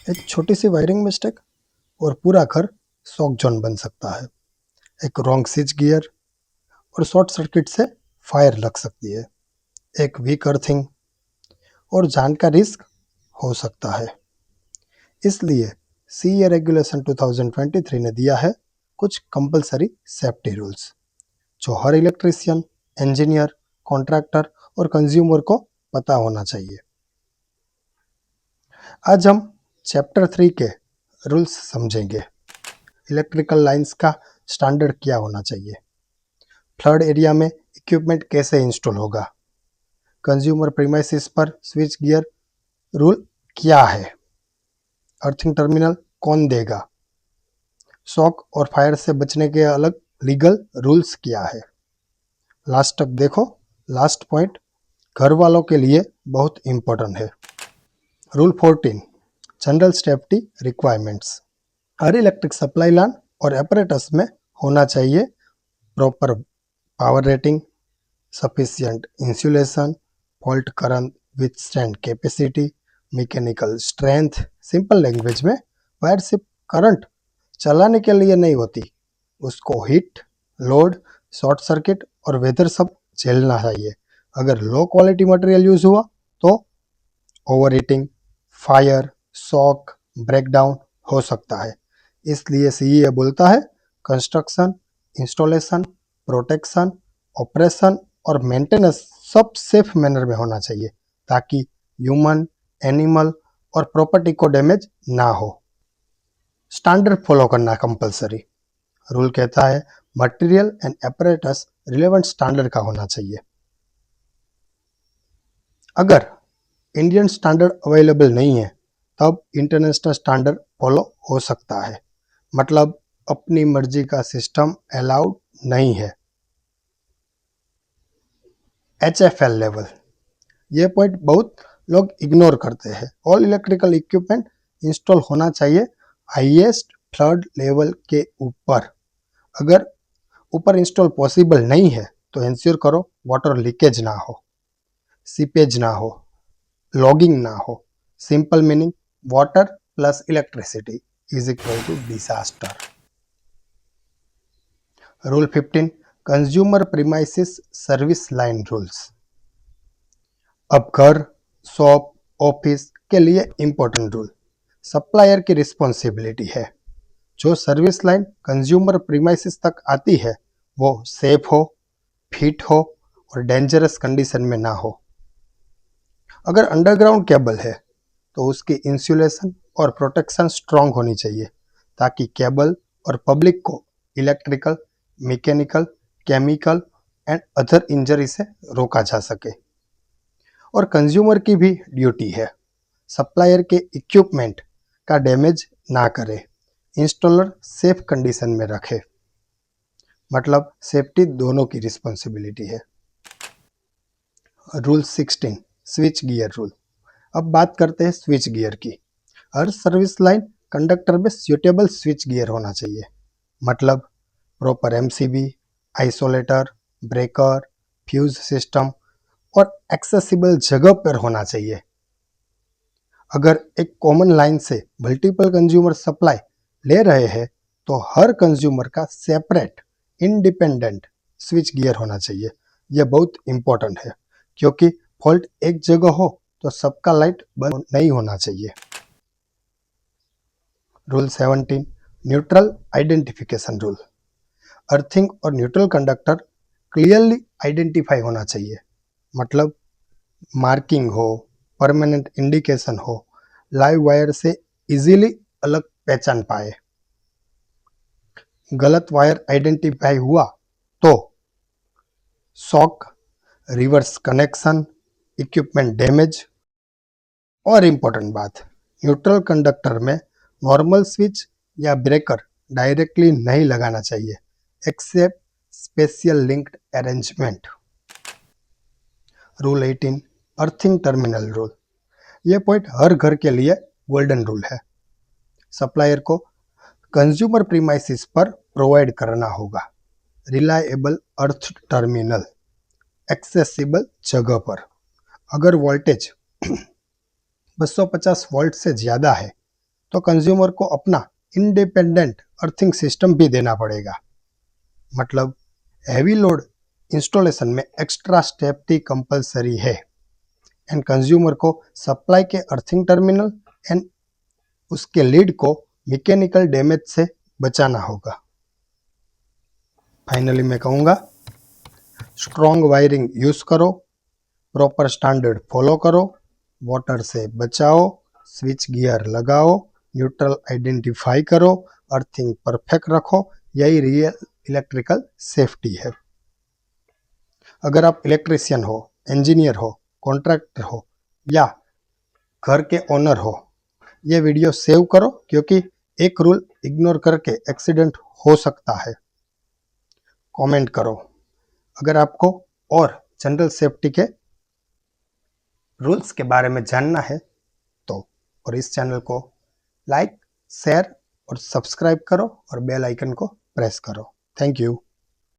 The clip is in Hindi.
एक छोटी सी वायरिंग मिस्टेक और पूरा घर शॉक जोन बन सकता है। एक रॉन्ग स्विच गियर और शॉर्ट सर्किट से फायर लग सकती है। एक वीक अर्थिंग और जान का रिस्क हो सकता है। इसलिए सीए रेगुलेशन 2023 ने दिया है कुछ कंपलसरी सेफ्टी रूल्स जो हर इलेक्ट्रिशियन, इंजीनियर, कॉन्ट्रैक्टर और कंज्यूमर को पता होना चाहिए। आज हम चैप्टर 3 के रूल्स समझेंगे। इलेक्ट्रिकल लाइंस का स्टैंडर्ड क्या होना चाहिए, फ्लड एरिया में इक्विपमेंट कैसे इंस्टॉल होगा, कंज्यूमर प्रीमाइसिस पर स्विच गियर रूल क्या है, अर्थिंग टर्मिनल कौन देगा, शॉक और फायर से बचने के अलग लीगल रूल्स क्या है। लास्ट तक देखो, लास्ट पॉइंट घर वालों के लिए बहुत इंपॉर्टेंट है। Rule 14 general safety requirements. हर इलेक्ट्रिक सप्लाई लाइन और एपरेटस में होना चाहिए proper power rating, sufficient insulation, fault current withstand capacity, mechanical strength. Simple language में वायर सिर्फ करंट चलाने के लिए नहीं होती, उसको हीट, लोड, शॉर्ट सर्किट और वेदर सब झेलना चाहिए। अगर लो क्वालिटी मटेरियल यूज हुआ तो over heating, fire, shock, breakdown हो सकता है। इसलिए सीईए बोलता है कंस्ट्रक्शन, इंस्टॉलेशन, प्रोटेक्शन, ऑपरेशन और मेंटेनेंस सब सेफ मैनर में होना चाहिए ताकि ह्यूमन, एनिमल और प्रॉपर्टी को डैमेज ना हो। स्टैंडर्ड फॉलो करना कंपलसरी। रूल कहता है material and apparatus relevant standard का होना चाहिए। अगर इंडियन स्टैंडर्ड अवेलेबल नहीं है तब इंटरनेशनल स्टैंडर्ड फॉलो हो सकता है। मतलब अपनी मर्जी का सिस्टम अलाउड नहीं है। HFL लेवल, ये पॉइंट बहुत लोग इग्नोर करते हैं। ऑल इलेक्ट्रिकल इक्विपमेंट इंस्टॉल होना चाहिए हाईएस्ट फ्लड लेवल के ऊपर। अगर ऊपर इंस्टॉल पॉसिबल नहीं है तो इंश्योर करो वाटर लीकेज ना हो, सीपेज ना हो, लॉगिंग ना हो। Simple meaning water plus electricity is equal to disaster. Rule 15 consumer premises service line rules. अब घर, शॉप, ऑफिस के लिए इंपॉर्टेंट रूल। सप्लायर की रिस्पॉन्सिबिलिटी है। जो सर्विस लाइन कंज्यूमर प्रीमाइसिस तक आती है वो सेफ हो, फिट हो और डेंजरस कंडीशन में ना हो। अगर अंडरग्राउंड केबल है तो उसकी इंसुलेशन और प्रोटेक्शन स्ट्रांग होनी चाहिए ताकि केबल और पब्लिक को electrical, mechanical, chemical and other injury से रोका जा सके। और कंज्यूमर की भी ड्यूटी है सप्लायर के इक्विपमेंट का डैमेज ना करे, इंस्टॉलर सेफ कंडीशन में रखे। मतलब सेफ्टी दोनों की रिस्पॉन्सिबिलिटी है। Rule 16 switch gear rule. अब बात करते हैं स्विच गियर की। हर सर्विस लाइन कंडक्टर में सूटेबल स्विच गियर होना चाहिए। मतलब proper MCB, isolator, breaker, fuse system और एक्सेसिबल जगह पर होना चाहिए। अगर एक कॉमन लाइन से मल्टीपल कंज्यूमर सप्लाई ले रहे हैं तो हर कंज्यूमर का सेपरेट इंडिपेंडेंट स्विच गियर होना चाहिए। यह बहुत इंपॉर्टेंट है क्योंकि फॉल्ट एक जगह हो तो सबका लाइट बंद नहीं होना चाहिए। Rule 17 neutral identification rule. Earthing और न्यूट्रल कंडक्टर क्लियरली आइडेंटिफाई होना चाहिए। मतलब मार्किंग हो, परमानेंट इंडिकेशन हो, लाइव वायर से इजीली अलग पहचान पाए। गलत वायर आइडेंटिफाई हुआ तो shock, reverse connection, equipment damage. और इम्पोर्टेंट बात, न्यूट्रल कंडक्टर में नॉर्मल स्विच या ब्रेकर डायरेक्टली नहीं लगाना चाहिए except special linked arrangement. Rule 18 earthing terminal rule. यह पॉइंट हर घर के लिए गोल्डन रूल है। सप्लायर को कंज्यूमर प्रीमाइसिस पर प्रोवाइड करना होगा रिलायबल अर्थ टर्मिनल एक्सेसिबल जगह पर। अगर वोल्टेज 250 वोल्ट से ज़्यादा है तो कंज्यूमर को अपना इंडिपेंडेंट अर्थिंग सिस्टम भी देना पड़ेगा। मतलब हैवी लोड इंस्टॉलेशन में एक्स्ट्रा स्टेप भी कंपलसरी है एंड कंज्यूमर को सप्लाई के अर्थिंग टर्मिनल एंड उसके लीड को मैकेनिकल डैमेज से बचाना होगा। फाइनली मैं कहूँगा, स्ट्रॉन्ग वायरिंग यूज़ करो, प्रॉपर स्टैंडर्ड फॉलो करो, वाटर से बचाओ, स्विच गियर लगाओ, न्यूट्रल आइडेंटिफाई करो, अर्थिंग परफेक्ट रखो। यही रियल इलेक्ट्रिकल सेफ्टी है। अगर आप इलेक्ट्रिशियन हो, इंजीनियर हो, कॉन्ट्रैक्टर हो या घर के ओनर हो, ये वीडियो सेव करो, क्योंकि एक रूल इग्नोर करके एक्सीडेंट हो सकता है। कमेंट करो अगर आपको और जनरल सेफ्टी के रूल्स के बारे में जानना है तो, और इस चैनल को लाइक, शेयर और सब्सक्राइब करो और बेल आइकन को प्रेस करो। Thank you.